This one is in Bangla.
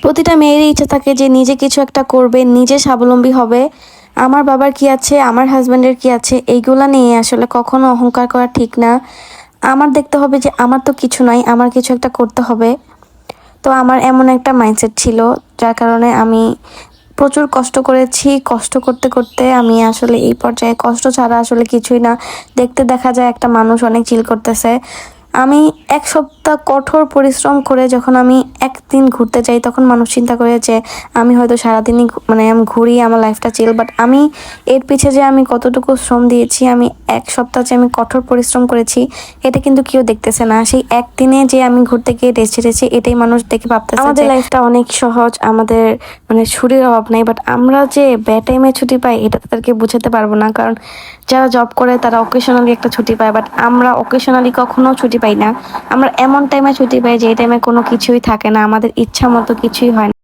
প্রতিটা মেয়েরই ইচ্ছা থাকে যে নিজে কিছু একটা করবে, নিজে স্বাবলম্বী হবে। আমার বাবার কি আছে, আমার হাজব্যান্ডের কি আছে, এইগুলা নিয়ে আসলে কখনো অহংকার করা ঠিক না। আমার দেখতে হবে যে আমার তো কিছু নাই, আমার কিছু একটা করতে হবে। তো আমার এমন একটা মাইন্ডসেট ছিল, যার কারণে আমি প্রচুর কষ্ট করেছি। কষ্ট করতে করতে আমি আসলে এই পর্যায়ে, কষ্ট ছাড়া আসলে কিছুই না। দেখতে দেখা যায় একটা মানুষ অনেক চিল করতেছে। আমি 1 সপ্তাহ কঠোর পরিশ্রম করে যখন আমি একদিন ঘুরতে যাই, তখন মানুষ চিন্তা করে যে আমি হয়তো সারাদিনই মানে আমি ঘুরি, আমার লাইফটা চিল। বাট আমি এর পিছে যে আমি কতটুকু শ্রম দিয়েছি, আমি 1 সপ্তাহ যে আমি কঠোর পরিশ্রম করেছি, এটা কিন্তু কেউ দেখতেছে না। সেই একদিনে যে আমি ঘুরতে গিয়ে রেস্ট ছেড়েছি, এটাই মানুষ দেখে ভাবতেছে আমাদের লাইফটা অনেক সহজ, আমাদের মানে ছুটির অভাব নেই। বাট আমরা যে টাইমে ছুটি পাই, এটা তাদেরকে বুঝাতে পারবো না। কারণ যারা জব করে তারা অকেশনালি একটা ছুটি পায়, বাট আমরা অকেশনালি কখনো ছুটি পাই না। আমরা এমন টাইমে ছুটি পাই যে টাইমে কোনো কিছুই থাকে না, আমাদের ইচ্ছা মতো কিছুই হয় না।